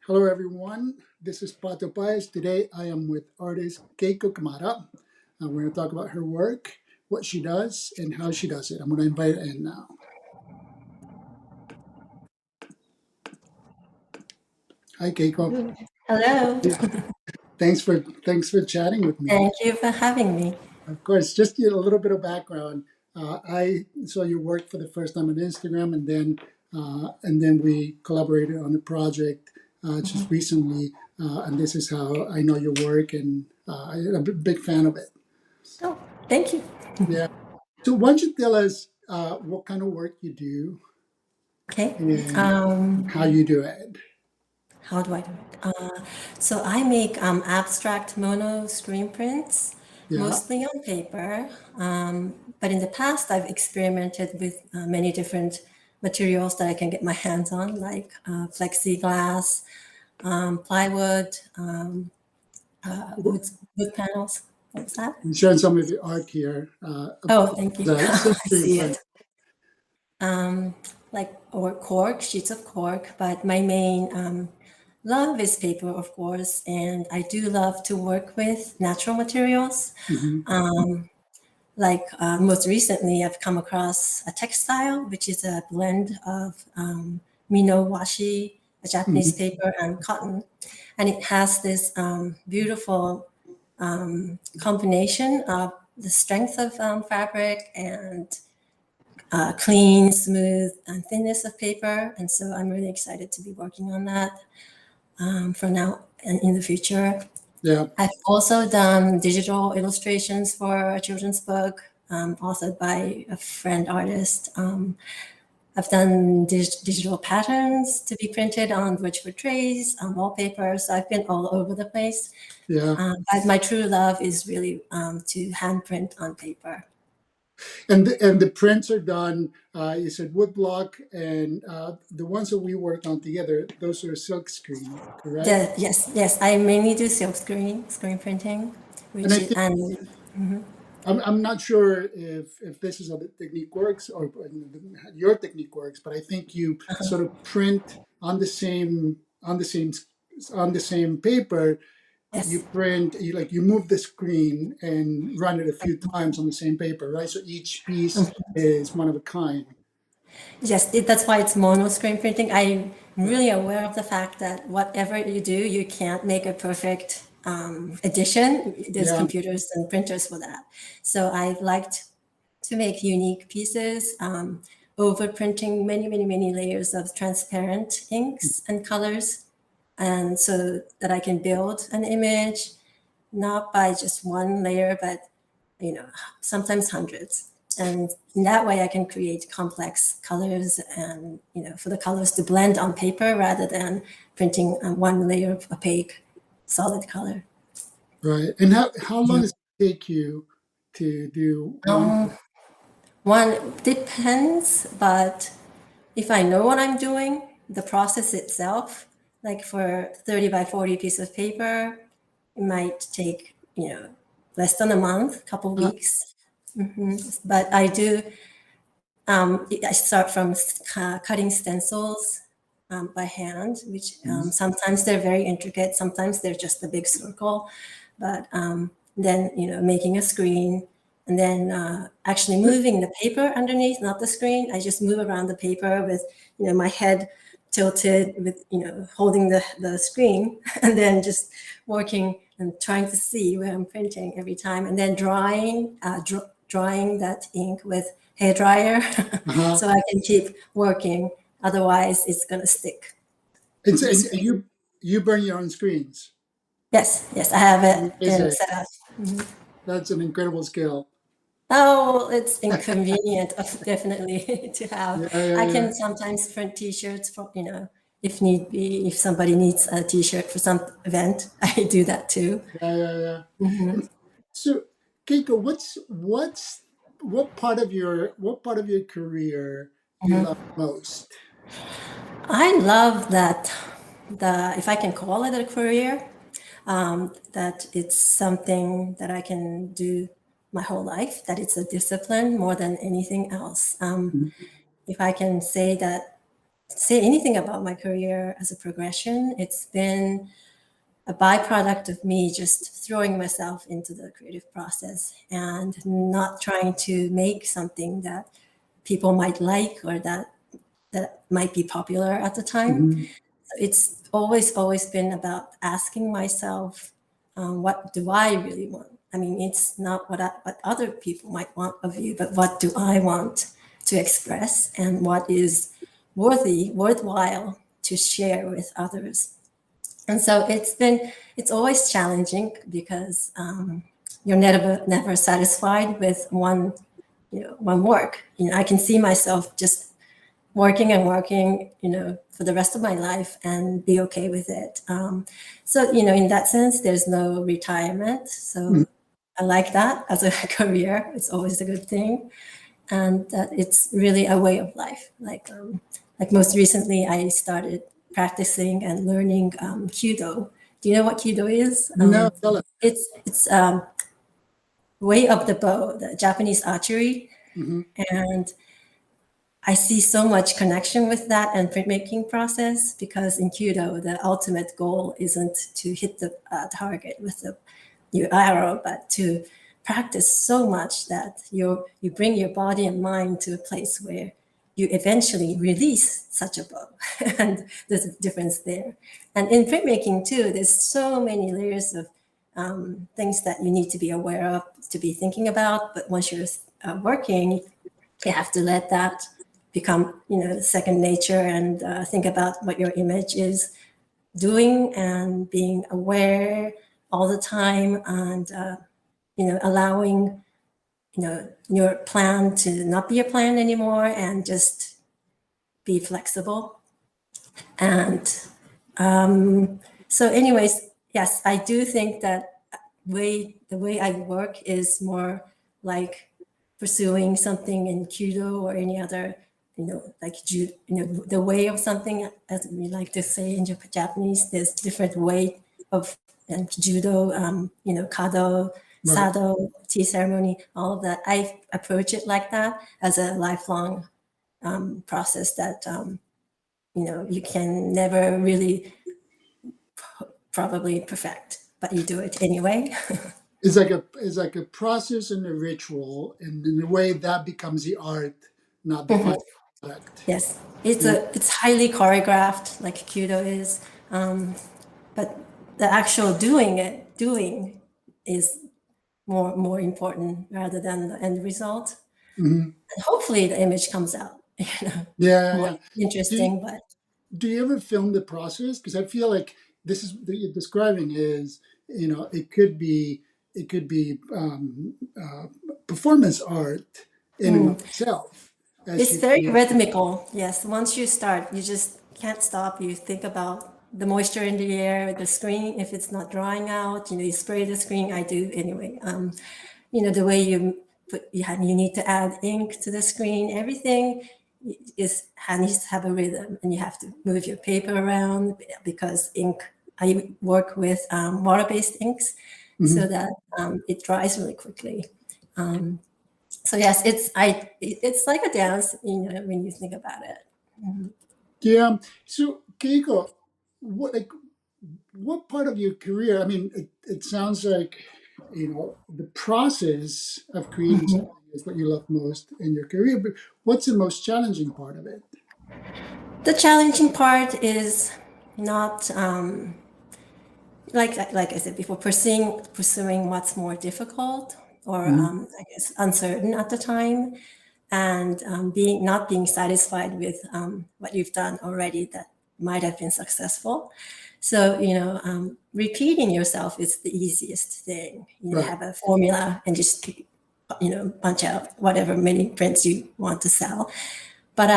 Hello, everyone. This is Pato Paez. Today, I am with artist Keiko Kamata. We're going to talk about her work, what she does, and how she does it. I'm going to invite her in now. Hi, Keiko. Hello. Thanks for chatting with me. Thank you for having me. Of course, just a little bit of background. I saw your work for the first time on Instagram, and then we collaborated on a project just recently. And this is how I know your work, and I'm a big fan of it. Oh, thank you. Yeah. So why don't you tell us what kind of work you do Okay. and how you do it? How do I do it? So I make abstract mono screen prints, Yeah. mostly on paper. But in the past, I've experimented with many different materials that I can get my hands on, like plexiglass, plywood, Well, wood panels. What's that? I'm showing some of your art here. Oh, thank you. The I silkscreen see print. it. Like or cork, sheets of cork, but my main love is paper, of course, and I do love to work with natural materials. Hmm. Like most recently, I've come across a textile, which is a blend of mino washi, a Japanese Hmm. paper, and cotton, and it has this beautiful combination of the strength of fabric and clean, smooth, and thinness of paper. And so I'm really excited to be working on that for now and in the future. Yeah. I've also done digital illustrations for a children's book authored by a friend artist. I've done digital patterns to be printed on virtual trays, on wallpaper. So I've been all over the place. Yeah. But my true love is really to hand print on paper. And the prints are done. You said woodblock, and the ones that we worked on together, those are silk screen, correct? Yes. I mainly do screen printing, And I which is, think and I'm not sure if this is how the technique works or your technique works, but I think you sort of print on the same paper. You yes, print you move the screen and run it a few times on the same paper, right? So each piece is one of a kind. yes, that's why it's mono screen printing. I'm really aware of the fact that whatever you do, you can't make a perfect edition. There's Yeah. computers and printers for that. So I liked to make unique pieces, over printing many layers of transparent inks and colors, and so that I can build an image not by just one layer, but sometimes hundreds. And in that way, I can create complex colors and for the colors to blend on paper rather than printing one layer of opaque solid color. Right. And how long does it take you to do one? One depends, but if I know what I'm doing, the process itself, like for 30 by 40 piece of paper, it might take, less than a month, couple Uh, weeks. But I start from cutting stencils by hand, which sometimes they're very intricate, sometimes they're just a big circle. But then, making a screen and then actually moving the paper underneath, not the screen. I just move around the paper with, my head tilted with, holding the screen and then just working and trying to see where I'm printing every time and then drying that ink with hair dryer uh-huh. so I can keep working. Otherwise, it's going to stick And, to so, the and screen. you burn your own screens. Yes, I have it in Amazing. set up. That's an incredible skill. Oh, it's inconvenient, definitely, to have. Yeah, yeah, I yeah, can sometimes print T-shirts for, if need be, if somebody needs a T-shirt for some event, I do that too. yeah, yeah, yeah. And so, Keiko, what part of your career do you love most? I love that if I can call it a career, that it's something that I can do my whole life, that it's a discipline more than anything else. If I can say that say anything about my career as a progression. It's been a byproduct of me just throwing myself into the creative process and not trying to make something that people might like or that might be popular at the time. Mm-hmm. It's always been about asking myself, what do I really want? I mean, it's not what other people might want of you, but what do I want to express, and what is worthwhile to share with others. And so it's always challenging because you're never satisfied with one work. I can see myself just working and working, for the rest of my life and be okay with it. So, in that sense, there's no retirement. So I like that as a career. It's always a good thing. And that it's really a way of life. Like most recently, I started practicing and learning Kyudo. Do you know what Kyudo is? No, tell us. It's way of the bow, the Japanese archery. Mm-hmm. And I see so much connection with that and printmaking process, because in Kyudo, the ultimate goal isn't to hit the target with your arrow, but to practice so much that you bring your body and mind to a place where you eventually release such a bow. And there's a difference there. And in printmaking too, there's so many layers of things that you need to be aware of, to be thinking about. But once you're working, you have to let that become, second nature, and think about what your image is doing and being aware all the time, and allowing your plan to not be a plan anymore and just be flexible. And so anyways, yes, I do think that the way I work is more like pursuing something in Kyudo or any other, like the way of something, as we like to say in Japanese. There's different way of, and Judo, Kado, Right. Sado, tea ceremony, all of that. I approach it like that as a lifelong process that you can never really probably perfect, but you do it anyway. It's like a process and a ritual, and in a way that becomes the art, not the final product. Yes, it's Yeah. it's highly choreographed, like Kyudo is, but the actual doing is more important rather than the end result. Hmm. And hopefully, the image comes out, Yeah, yeah, more yeah. Do you, interesting. But do you ever film the process? Because I feel like this is that you're describing is, it could be performance art in and of itself, as it's you very create. rhythmical. Yes, once you start, you just can't stop. You think about the moisture in the air, the screen. If it's not drying out, you spray the screen. I do anyway. The way you need to add ink to the screen. Everything needs to have a rhythm, and you have to move your paper around because ink. I work with water-based inks, so Mhm. that it dries really quickly. So yes, it's like a dance, when you think about it. Yeah. So Keiko, what part of your career? I mean, it sounds like the process of creating something is what you love most in your career. But what's the most challenging part of it? The challenging part is not like I said before, pursuing what's more difficult or Mhm. I guess uncertain at the time, and being not being satisfied with what you've done already that might have been successful. So repeating yourself is the easiest thing. You Right. have a formula and just punch out whatever many prints you want to sell. But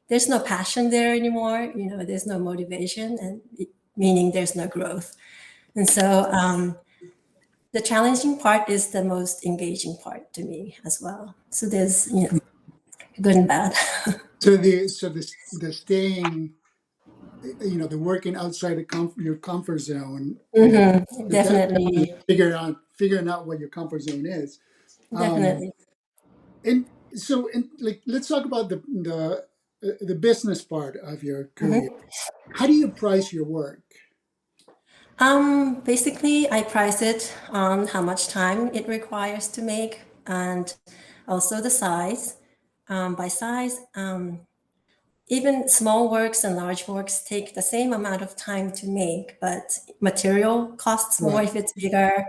there's no passion there anymore. There's no motivation, and meaning there's no growth. And so the challenging part is the most engaging part to me as well. So there's good and bad. So the staying, the working outside of your comfort zone, that's Definitely, figuring out what your comfort zone is. Um, definitely. and so, like, let's talk about the the business part of your career. Mhm. How do you price your work? Basically, I price it on how much time it requires to make and also the size. By size, even small works and large works take the same amount of time to make, but material costs more Right. if it's bigger.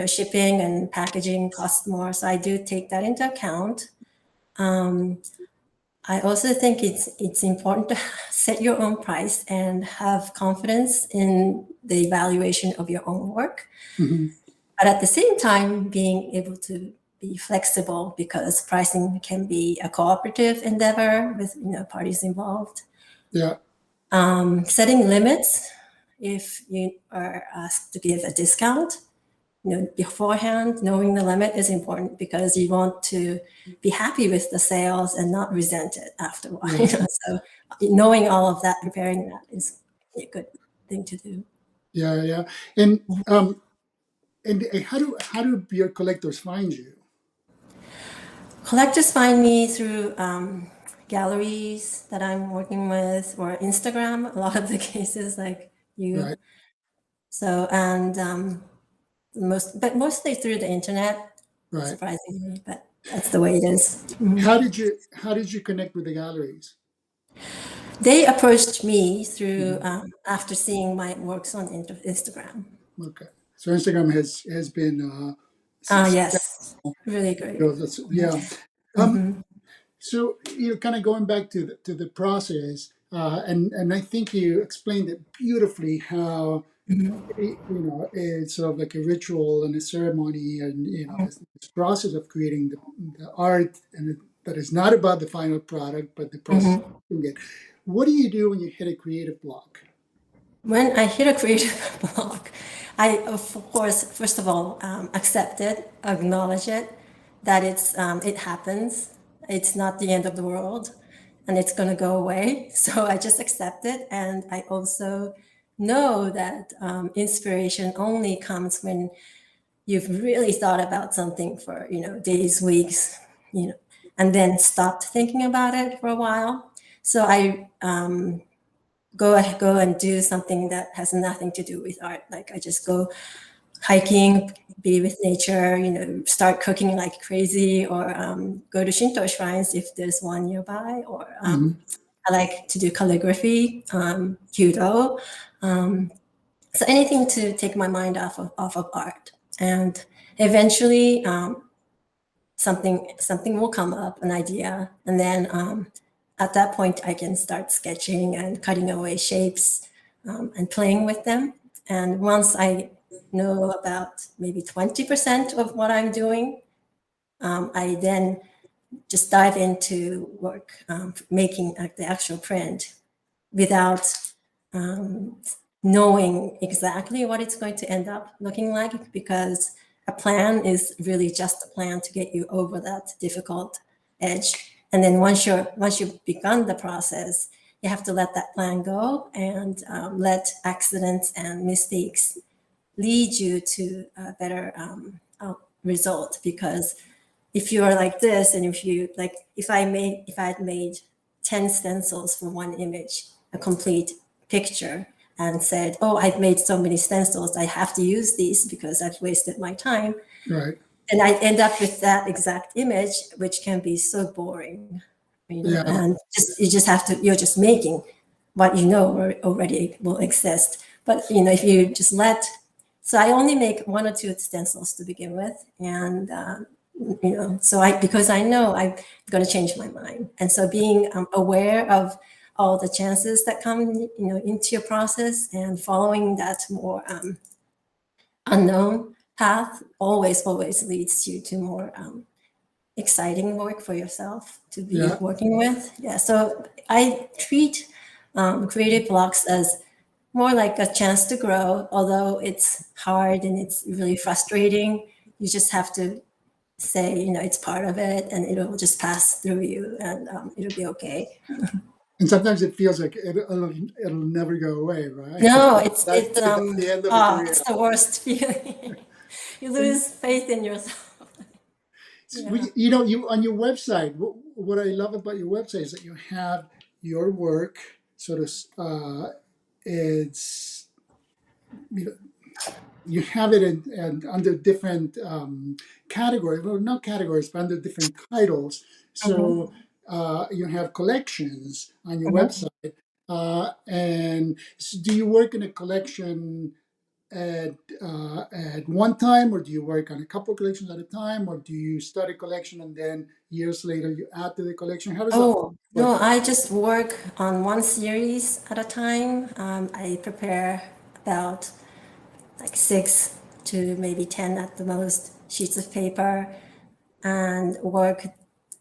Shipping and packaging costs more. So I do take that into account. I also think it's important to set your own price and have confidence in the evaluation of your own work. Hmm. But at the same time, being able to be flexible because pricing can be a cooperative endeavor with parties involved. Yeah. Setting limits if you are asked to give a discount, beforehand, knowing the limit is important because you want to be happy with the sales and not resent it after a while. Right. So knowing all of that, preparing that is a good thing to do. Yeah. Yeah. And um, and how do your collectors find you? Collectors find me through galleries that I'm working with or Instagram, a lot of the cases like you. Right. So, and but mostly through the internet, Right. surprisingly, but that's the way it is. Mhm. How did you connect with the galleries? They approached me through Mhm. after seeing my works on Instagram. Okay. So Instagram has been Yes, really great. yeah. Um, so kind of going back to the process, and I think you explained it beautifully how it's sort of like a ritual and a ceremony, and this process of creating the art, and that is not about the final product, but the process of Mhm. doing it. What do you do when you hit a creative block? When I hit a creative block, I, of course, first of all, accept it, acknowledge it, that it happens. It's not the end of the world, and it's going to go away. So I just accept it, and I also know that inspiration only comes when you've really thought about something for days, weeks, you know, and then stopped thinking about it for a while. So I go and do something that has nothing to do with art. Like I just go hiking, be with nature, start cooking like crazy, or go to Shinto shrines if there's one nearby, or Hmm. I like to do calligraphy, judo. So anything to take my mind off of art. And eventually, something will come up, an idea, and then at that point I can start sketching and cutting away shapes and playing with them. And once I know about maybe 20% of what I'm doing, I then just dive into work, making the actual print without knowing exactly what it's going to end up looking like, because a plan is really just a plan to get you over that difficult edge. And then once you've begun the process, you have to let that plan go and let accidents and mistakes lead you to a better result. Because if you are like this, and if you like, if I had made 10 stencils for one image, a complete picture, and said, oh, I've made so many stencils, I have to use these because I've wasted my time, Right. and I end up with that exact image, which can be so boring, Yeah. and you're just making what already will exist. But if you just so I only make one or two stencils to begin with, and so because I know I'm going to change my mind. And so being aware of all the chances that come into your process, and following that more unknown path always leads you to more exciting work for yourself to be Yeah. working with. Yeah, so I treat creative blocks as more like a chance to grow, although it's hard and it's really frustrating. You just have to say, it's part of it, and it'll just pass through you, and it'll be okay. And sometimes it feels like it'll never go away, right? No, it's That's it's that's um the end of a oh, career. it's the worst feeling. You And lose faith in yourself. Yeah. you on your website. What I love about your website is that you have your work sort of it's you know, you have it under different categories, well, not categories, but under different titles. So Mhm. you have collections on your Mhm. website. And so do you work in a collection at one time, or do you work on a couple collections at a time, or do you start a collection and then years later you add to the collection? How does that Oh, no, work? I just work on one series at a time. I prepare about like 6 to maybe 10 at the most sheets of paper and work.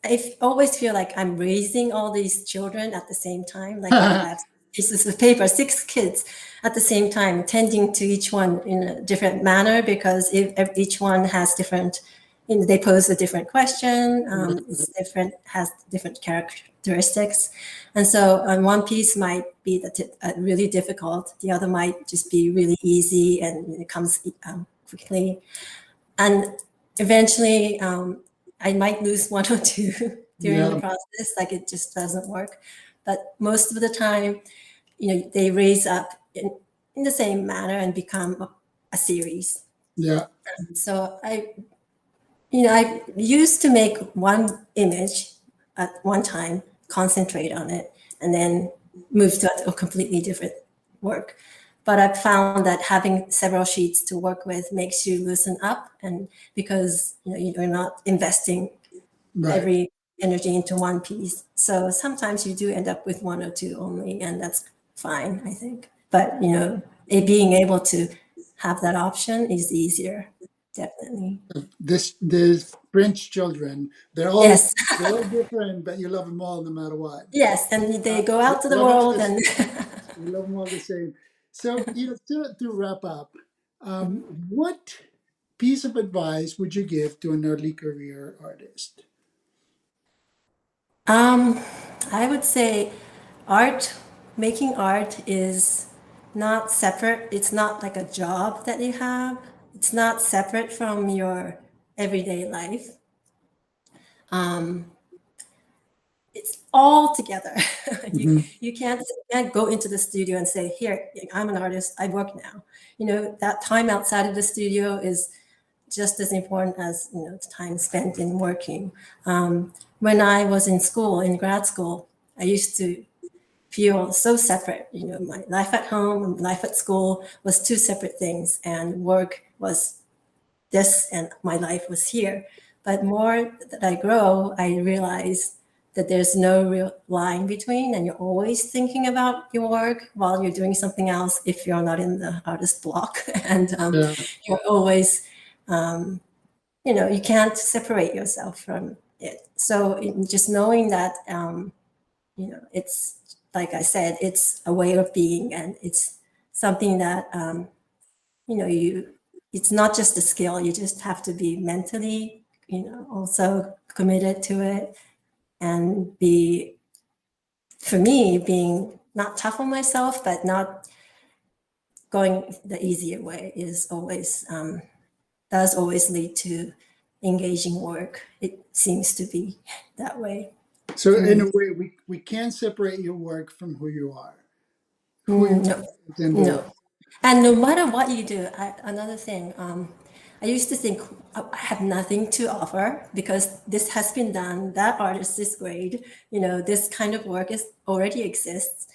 I always feel like I'm raising all these children at the same time. Like I have pieces of paper, 6 kids at the same time, tending to each one in a different manner because if each one has different, they pose a different question. It's different, has different characteristics, and so one piece might be really difficult. The other might just be really easy and it comes quickly. And eventually I might lose one or two during the Yeah, process, like it just doesn't work. But most of the time, they raise up in the same manner and become a series. yeah, So I used to make one image at one time, concentrate on it, and then move to a completely different work. But I've found that having several sheets to work with makes you loosen up, and because you're not investing right. every energy into one piece. So sometimes you do end up with one or two only, and that's fine, I think. But being able to have that option is easier, definitely. This French children, Yes. they're all different, but you love them all no matter what. Yes, and they go You out to the love them all world the and same. You love them all the same. So, to wrap up, what piece of advice would you give to an early career artist? um, I would say art, making art is not separate. It's not like a job that you have. It's not separate from your everyday life. It's all together. you Mhm. you can't go into the studio and say, "Here, I'm an artist. I work now." That time outside of the studio is just as important as the time spent in working. When I was in school, in grad school, I used to feel so separate. My life at home and life at school was two separate things, and work was this, and my life was here. But more that I grow, I realize that there's no real line between, and you're always thinking about your work while you're doing something else if you're not in the artist block. And Yeah, you're always you can't separate yourself from it. So just knowing that, it's like I said, it's a way of being, and it's something that you. It's not just a skill. You just have to be mentally, also committed to it, and be, for me, being not tough on myself, but not going the easier way is always does always lead to engaging work. It seems to be that way so for in a me. way, we can't separate your work from who you are. Who you No, are is in the work. no. And no matter what you do, another thing, I used to think, "Oh, I have nothing to offer because this has been done. That artist is great. This kind of work is already exists."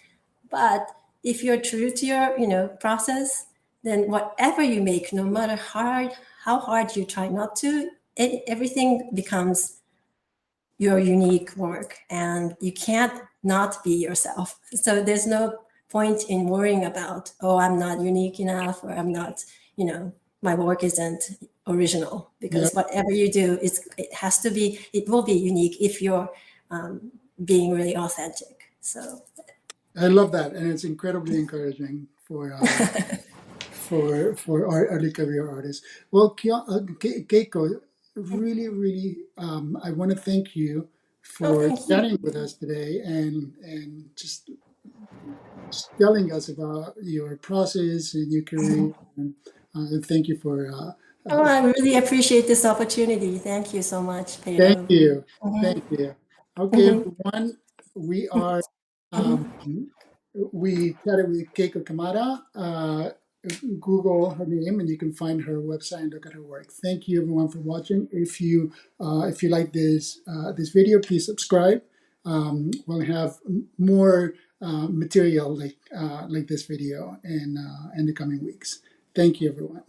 But if you're true to your, process, then whatever you make, no matter how hard you try not to, everything becomes your unique work, and you can't not be yourself. So there's no point in worrying about, oh, I'm not unique enough, or I'm not, my work isn't original, Yeah, because whatever you do, it will be unique if you're being really authentic. So I love that, and it's incredibly encouraging for our early career artists. Well, Keiko, really, I want to thank you oh, for thank you. chatting with us today and just telling us about your process and your career. And thank you for Oh, I really appreciate this opportunity. Thank you so much, thank Pedro. you, Mhm. thank you. Okay, Mhm. everyone, we are Um, we chatted with Keiko Kamata. Google her name and you can find her website and look at her work. Thank you everyone for watching. If you like this video, please subscribe. We'll have more material like this video in the coming weeks. Thank you everyone.